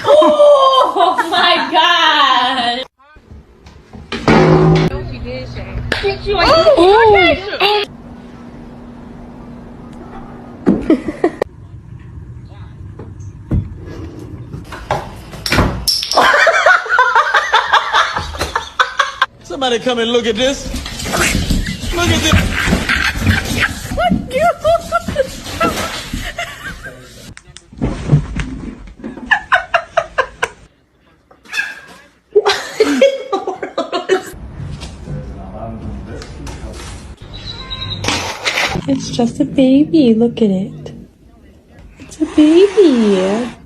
Oh my god! Somebody come and look at this. Look at this. It's just a baby. Look at it. It's a baby.